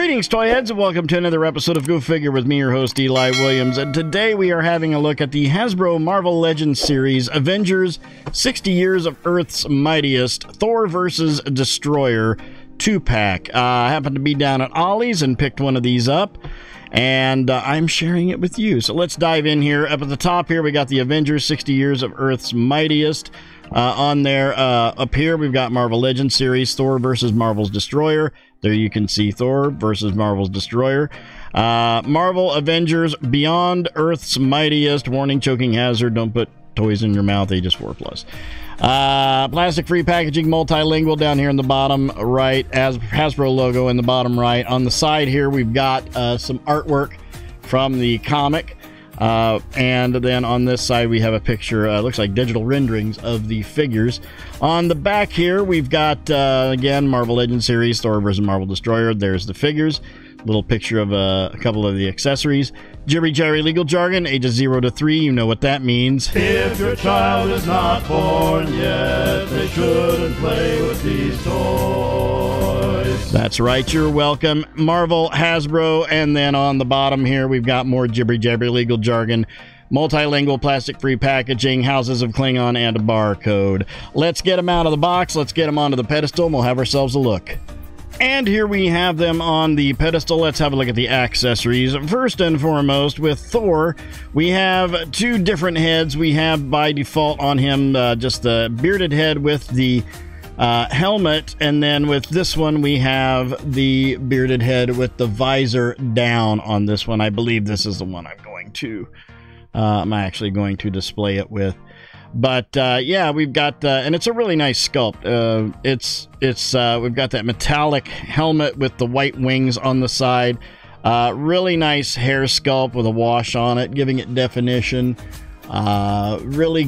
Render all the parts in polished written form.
Greetings, toy heads, and welcome to another episode of Go Figure with me, your host, Eli Williams. And today we are having a look at the Hasbro Marvel Legends Series, Avengers 60 Years of Earth's Mightiest, Thor vs. Destroyer 2-pack. I happened to be down at Ollie's and picked one of these up, and I'm sharing it with you. So let's dive in here. Up at the top here, we got the Avengers 60 Years of Earth's Mightiest. On there, up here, we've got Marvel Legends Series, Thor vs. Marvel's Destroyer. There you can see Thor versus Marvel's Destroyer. Marvel Avengers Beyond Earth's Mightiest. Warning, choking hazard. Don't put toys in your mouth. Ages 4+. Plastic-free packaging, multilingual down here in the bottom right. As Hasbro logo in the bottom right. On the side here, we've got some artwork from the comic. And then on this side we have a picture, looks like digital renderings of the figures. On the back here we've got again Marvel Legends Series, Thor vs. Marvel Destroyer. There's the figures, little picture of a couple of the accessories. Jibbery jabbery legal jargon, ages 0 to 3, you know what that means. If your child is not born yet, they shouldn't play with these toys. That's right, you're welcome. Marvel, Hasbro, and then on the bottom here we've got more jibbery jabbery legal jargon, multilingual plastic-free packaging, houses of Klingon, and a barcode. Let's get them out of the box, let's get them onto the pedestal, and we'll have ourselves a look. And here we have them on the pedestal. Let's have a look at the accessories. First and foremost, with Thor, we have two different heads. We have by default on him just the bearded head with the helmet, and then with this one we have the bearded head with the visor down on this one. I believe this is the one I'm actually going to display it with. But yeah, we've got and it's a really nice sculpt. We've got that metallic helmet with the white wings on the side. Really nice hair sculpt with a wash on it, giving it definition. Really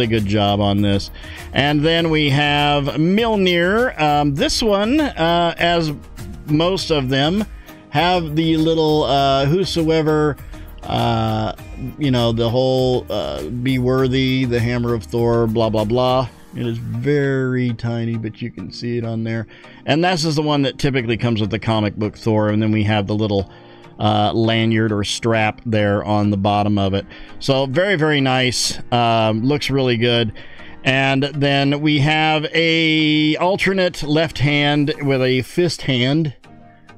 good job on this. And then we have Mjolnir. This one, as most of them, have the little whosoever, you know, the whole be worthy, the hammer of Thor, blah blah blah. It is very tiny, but you can see it on there. And this is the one that typically comes with the comic book Thor. And then we have the little lanyard or strap there on the bottom of it. So very nice. Looks really good. And then we have a alternate left hand with a fist hand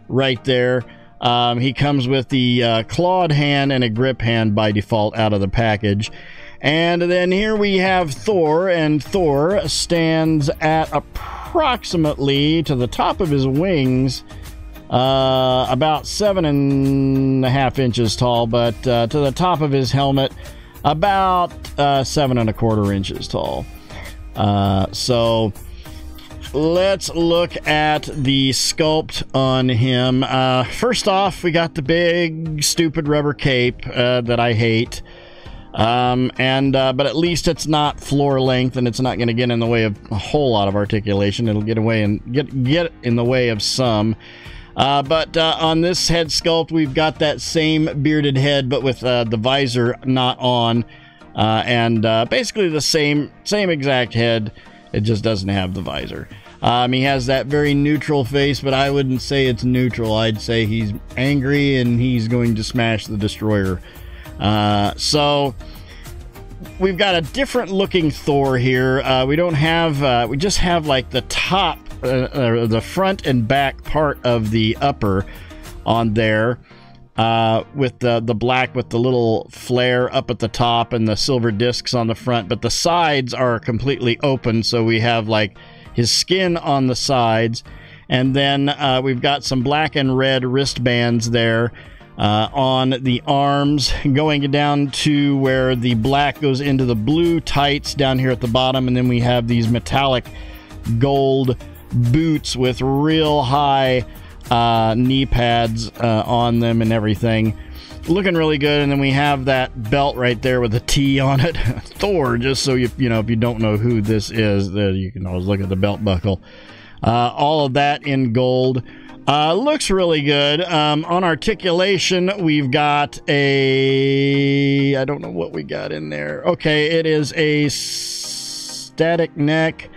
right there. He comes with the clawed hand and a grip hand by default out of the package. And then here we have Thor, and Thor stands at approximately, to the top of his wings, about 7.5 inches tall, but to the top of his helmet, about 7.25 inches tall. So let's look at the sculpt on him. First off, we got the big stupid rubber cape that I hate. But at least it's not floor length, and it's not going to get in the way of a whole lot of articulation. It'll get away and get in the way of some. But on this head sculpt, we've got that same bearded head, but with the visor not on, and basically the same exact head. It just doesn't have the visor. He has that very neutral face, but I wouldn't say it's neutral. I'd say he's angry and he's going to smash the Destroyer. So we've got a different looking Thor here. We don't have, we just have like the top, the front and back part of the upper on there, with the black with the little flare up at the top and the silver discs on the front, but the sides are completely open, so we have like his skin on the sides, and then we've got some black and red wristbands there on the arms, going down to where the black goes into the blue tights down here at the bottom, and then we have these metallic gold boots with real high knee pads on them and everything, looking really good. And then we have that belt right there with a T on it. Thor, just so you know, if you don't know who this is, you can always look at the belt buckle. All of that in gold. Looks really good. On articulation, we've got a, I don't know what we got in there. Okay, it is a static neck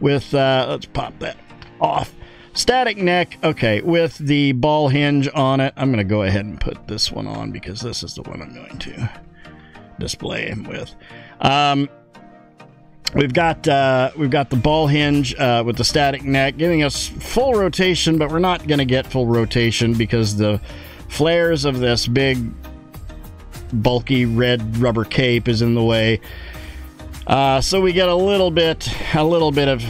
with let's pop that off. Static neck, okay, with the ball hinge on it. I'm going to go ahead and put this one on because this is the one I'm going to display him with. We've got the ball hinge with the static neck, giving us full rotation, but we're not going to get full rotation because the flares of this big, bulky red rubber cape is in the way. So we get a little bit of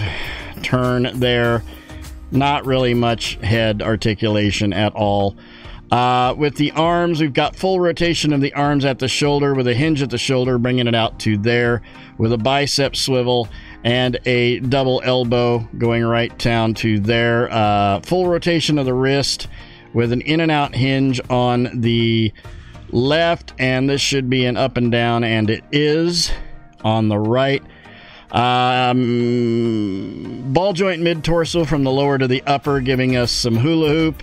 turn there. Not really much head articulation at all. With the arms, we've got full rotation of the arms at the shoulder with a hinge at the shoulder, bringing it out to there, with a bicep swivel and a double elbow going right down to there. Full rotation of the wrist with an in and out hinge on the left, and this should be an up and down, and it is on the right. Ball joint mid torso from the lower to the upper, giving us some hula hoop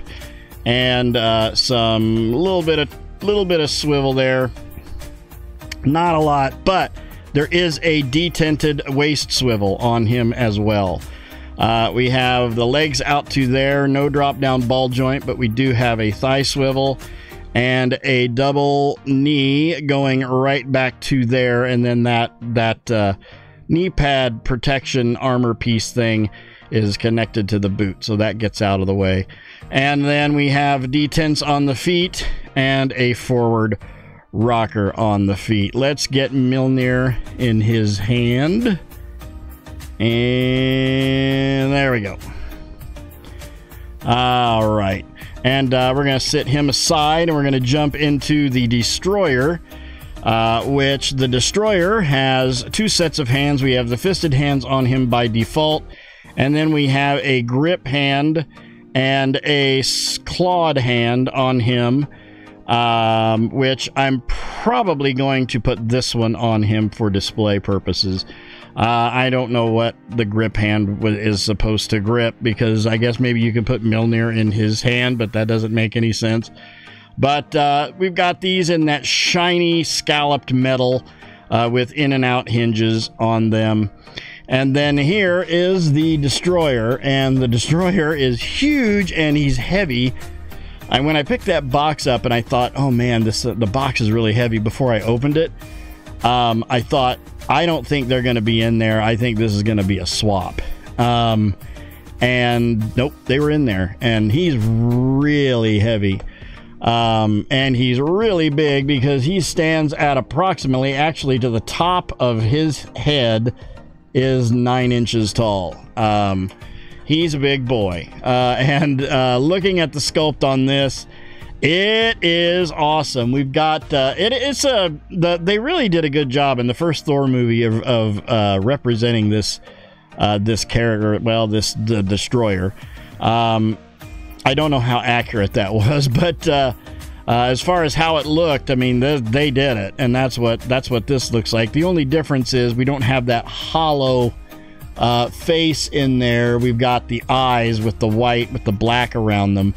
and some little bit of swivel there. Not a lot, but there is a detented waist swivel on him as well. We have the legs out to there, no drop down ball joint, but we do have a thigh swivel and a double knee going right back to there, and then that knee pad protection armor piece thing is connected to the boot, so that gets out of the way. And then we have detents on the feet and a forward rocker on the feet. Let's get Mjolnir in his hand, and there we go. All right, and we're going to sit him aside, and we're going to jump into the Destroyer, which the Destroyer has two sets of hands. We have the fisted hands on him by default, and then we have a grip hand and a clawed hand on him, which I'm probably going to put this one on him for display purposes. I don't know what the grip hand is supposed to grip, because I guess maybe you could put Mjolnir in his hand, but that doesn't make any sense. But we've got these in that shiny scalloped metal with in and out hinges on them. And then here is the Destroyer, and the Destroyer is huge and he's heavy. And when I picked that box up and I thought, oh man, the box is really heavy, before I opened it, I thought, I don't think they're going to be in there. I think this is going to be a swap. And nope, they were in there, and he's really heavy. And he's really big because he stands at approximately, actually to the top of his head is 9 inches tall. He's a big boy. And looking at the sculpt on this, it is awesome. We've got they really did a good job in the first Thor movie of representing this character, well, the Destroyer. I don't know how accurate that was, but as far as how it looked, I mean, they did it, and that's what this looks like. The only difference is we don't have that hollow face in there. We've got the eyes with the white with the black around them.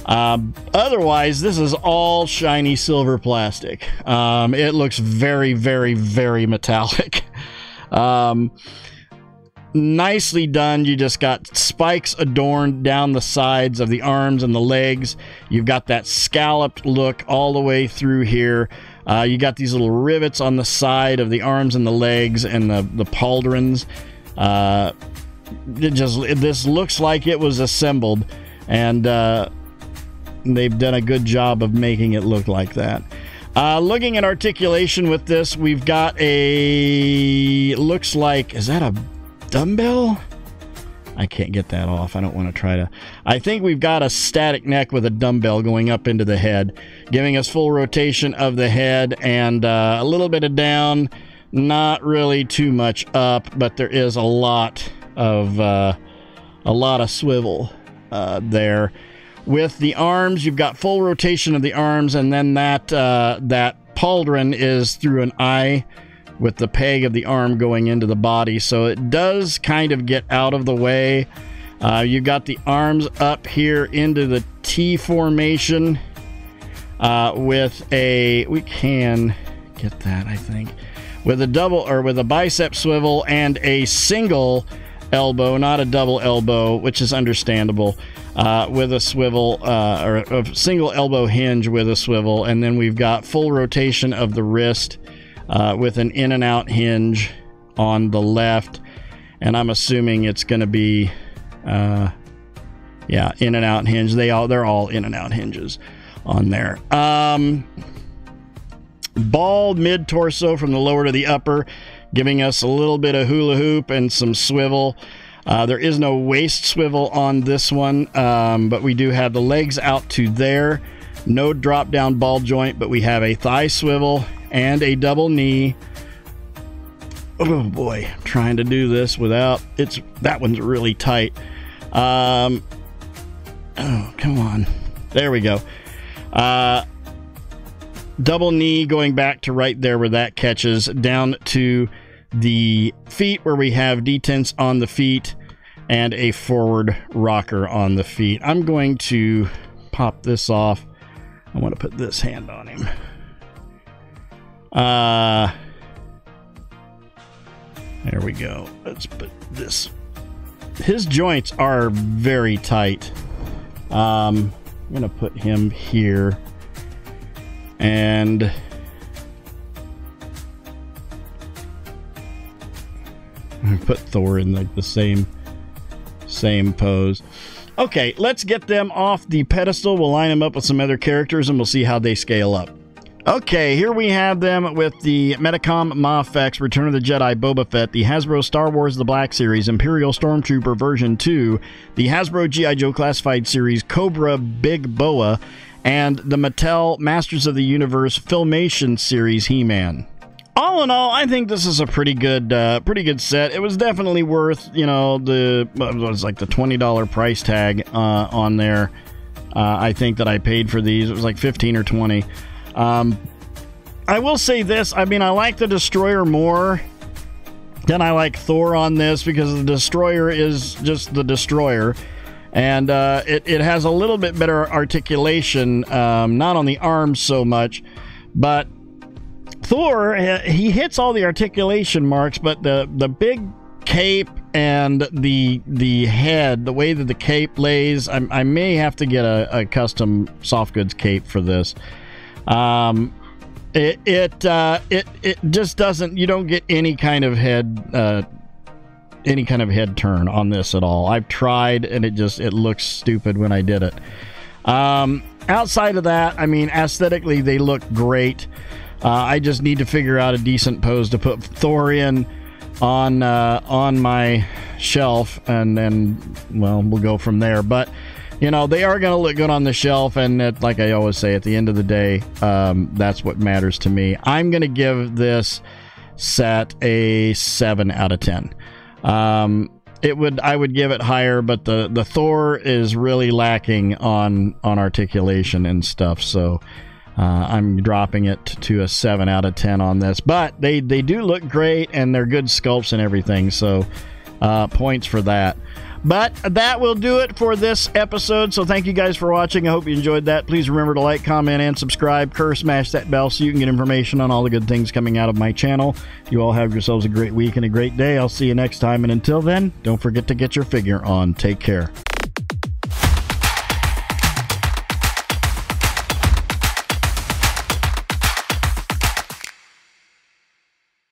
Otherwise, this is all shiny silver plastic. It looks very, very, very metallic. Nicely done. You just got spikes adorned down the sides of the arms and the legs. You've got that scalloped look all the way through here. You got these little rivets on the side of the arms and the legs and the pauldrons. This looks like it was assembled, and they've done a good job of making it look like that. Looking at articulation with this, we've got looks like, is that a dumbbell? I can't get that off. I don't want to try to. I think we've got a static neck with a dumbbell going up into the head, giving us full rotation of the head and a little bit of down, not really too much up, but there is a lot of swivel there. With the arms, you've got full rotation of the arms, and then that pauldron is through an eye with the peg of the arm going into the body, so it does kind of get out of the way. You've got the arms up here into the T formation with we can get that, I think, with a double, or with a bicep swivel and a single elbow, not a double elbow, which is understandable, with a swivel, or a single elbow hinge with a swivel. And then we've got full rotation of the wrist with an in and out hinge on the left. And I'm assuming it's going to be, yeah, in and out hinge. They're all in and out hinges on there. Bald mid torso from the lower to the upper, giving us a little bit of hula hoop and some swivel. There is no waist swivel on this one, but we do have the legs out to there. No drop down ball joint, but we have a thigh swivel and a double knee. Oh boy, I'm trying to do this without that one's really tight. Oh, come on. There we go. Double knee going back to right there where that catches, down to the feet where we have detents on the feet and a forward rocker on the feet. I'm going to pop this off. I want to put this hand on him. There we go. Let's put this. His joints are very tight. I'm going to put him here. And put Thor in like the same pose. Okay, let's get them off the pedestal. We'll line them up with some other characters and we'll see how they scale up. Okay, here we have them with the Metacom Mafex, Return of the Jedi Boba Fett, the Hasbro Star Wars The Black Series, Imperial Stormtrooper version 2, the Hasbro G.I. Joe Classified Series, Cobra Big Boa, and the Mattel Masters of the Universe Filmation Series He-Man. All in all, I think this is a pretty good set. It was definitely worth, you know, it was like the $20 price tag on there. I think that I paid for these. It was like 15 or 20. I will say this. I mean, I like the Destroyer more than I like Thor on this because the Destroyer is just the Destroyer. And it has a little bit better articulation, not on the arms so much, but Thor, he hits all the articulation marks, but the big cape and the head, the way that the cape lays, I may have to get a custom soft goods cape for this. It just doesn't, you don't get any kind of head turn on this at all. I've tried and it looks stupid when I did it. Outside of that, I mean, aesthetically they look great. I just need to figure out a decent pose to put Thor in on my shelf, and then, well, we'll go from there. But you know, they are going to look good on the shelf, and like I always say, at the end of the day, that's what matters to me. I'm going to give this set a 7 out of 10. I would give it higher, but the Thor is really lacking on articulation and stuff, so I'm dropping it to a 7 out of 10 on this. But they do look great, and they're good sculpts and everything, so points for that. But that will do it for this episode, so thank you guys for watching. I hope you enjoyed that. Please remember to like, comment, and subscribe. Smash that bell so you can get information on all the good things coming out of my channel. You all have yourselves a great week and a great day. I'll see you next time, and until then, don't forget to get your figure on. Take care.